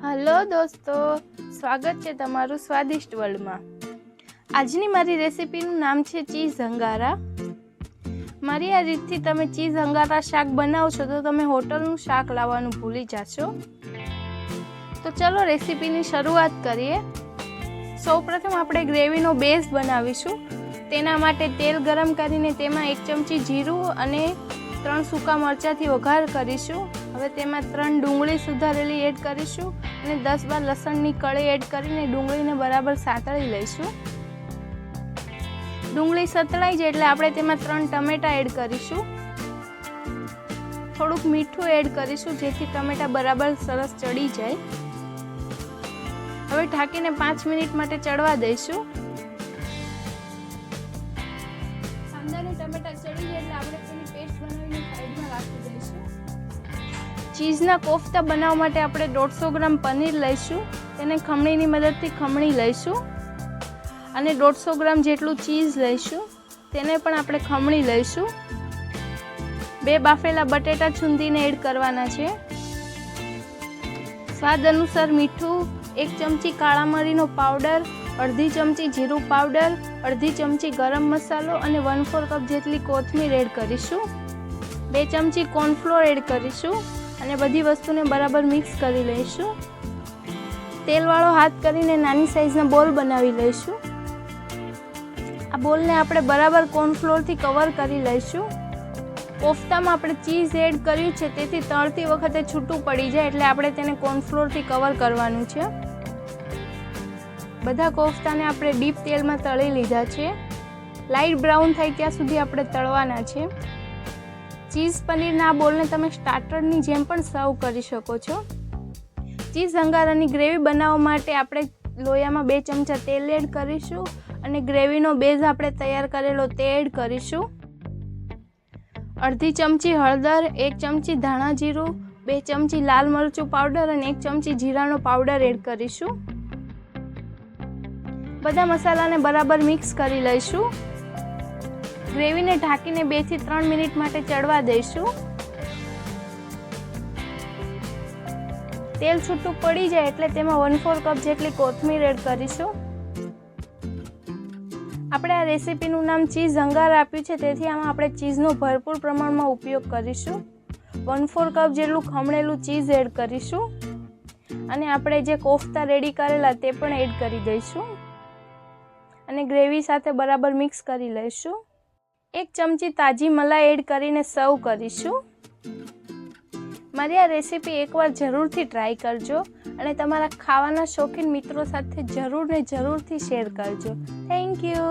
Hello દોસ્તો, સ્વાગત છે તમારું સ્વાદિષ્ટ વર્લ્ડમાં। આજની મારી રેસીપીનું નામ છે ચીઝ અંગારા। મારી આ રીતથી તમે ચીઝ અંગારા શાક બનાવશો તો તમે હોટલનું શાક લાવવાનું ભૂલી જશો। તો ચલો રેસીપીની શરૂઆત કરીએ। સૌપ્રથમ આપણે ગ્રેવીનો બેઝ બનાવીશું। તેના માટે તેલ ગરમ કરીને તેમાં 1 ચમચી જીરું અને 3 સૂકા મરચાંથી વઘાર કરીશું। હવે તેમાં 3 ડુંગળી સુધારેલી એડ કરીશું અને 10-12 લસણની કળી એડ કરીને ડુંગળીને બરાબર સાતળી લઈશું। ડુંગળી સતળાઈ જાય એટલે આપણે તેમાં 3 ટમેટા એડ કરીશું। થોડુંક મીઠું એડ કરીશું જેથી ટમેટા બરાબર સરસ ચડી જાય। હવે ઢાંકીને 5 મિનિટ માટે ચડવા દઈશું। કાંદાને ટમેટા ચડી જાય એટલે આપણે તેની પેસ્ટ બનાવીને સાઈડમાં રાખી દઈશું। ચીઝના કોફતા બનાવવા માટે આપણે 150 ગ્રામ પનીર લઈશું। તેને ખમણીની મદદથી ખમણી લઈશું અને 150 ગ્રામ જેટલું ચીઝ લઈશું। તેને પણ આપણે ખમણી લઈશું। 2 બાફેલા બટેટા છૂંદીને એડ કરવાના છે। સ્વાદ અનુસાર મીઠું, 1 ચમચી કાળા મરીનો પાવડર, અડધી ચમચી જીરું પાવડર, અડધી ચમચી ગરમ મસાલો અને 1/4 કપ જેટલી કોથમીર એડ કરીશું। 2 ચમચી કોર્નફ્લોર એડ કરીશું અને બધી વસ્તુને બરાબર મિક્સ કરી લઈશું। તેલવાળો હાથ કરીને નાની સાઈઝના બોલ બનાવી લઈશું। આ બોલને આપણે બરાબર કોર્નફ્લોરથી કવર કરી લઈશું। કોફતામાં આપણે ચીઝ એડ કર્યું છે તેથી તળતી વખતે છૂટું પડી જાય એટલે આપણે તેને કોર્નફ્લોરથી કવર કરવાનું છે। બધા કોફતાને આપણે ડીપ તેલમાં તળી લીધા છે। લાઇટ બ્રાઉન થાય ત્યાં સુધી આપણે તળવાના છે। ચીઝ પનીરના બોલને તમે સ્ટાર્ટરની જેમ પણ સર્વ કરી શકો છો। ચીઝ અંગારાની ગ્રેવી બનાવવા માટે આપણે લોયામાં 2 ચમચા તેલ એડ કરીશું અને ગ્રેવીનો બેઝ આપણે તૈયાર કરેલો તે એડ કરીશું। અડધી ચમચી હળદર, 1 ચમચી ધાણા જીરું, 2 ચમચી લાલ મરચું પાવડર અને 1 ચમચી જીરાનો પાવડર એડ કરીશું। બધા મસાલાને બરાબર મિક્સ કરી લઈશું। ગ્રેવીને ઢાંકીને 2 થી 3 મિનિટ માટે ચડવા દઈશું। તેલ છૂટું પડી જાય એટલે તેમાં 1/4 કપ જેટલી કોથમીર એડ કરીશું। આપણે આ રેસીપીનું નામ ચીઝ અંગારા આપ્યું છે તેથી આમાં આપણે ચીઝનો ભરપૂર પ્રમાણમાં ઉપયોગ કરીશું। 1/4 કપ જેટલું ખમણેલું ચીઝ એડ કરીશું અને આપણે જે કોફતા રેડી કરેલા તે પણ એડ કરી દઈશું અને ગ્રેવી સાથે બરાબર મિક્સ કરી લઈશું। 1 ચમચી તાજી મલાઈ એડ કરીને સર્વ કરીશું। મારી આ રેસીપી એકવાર જરૂરથી ટ્રાય કરજો અને તમારા ખાવાના શોખીન મિત્રો સાથે જરૂરથી શેર કરજો। Thank you.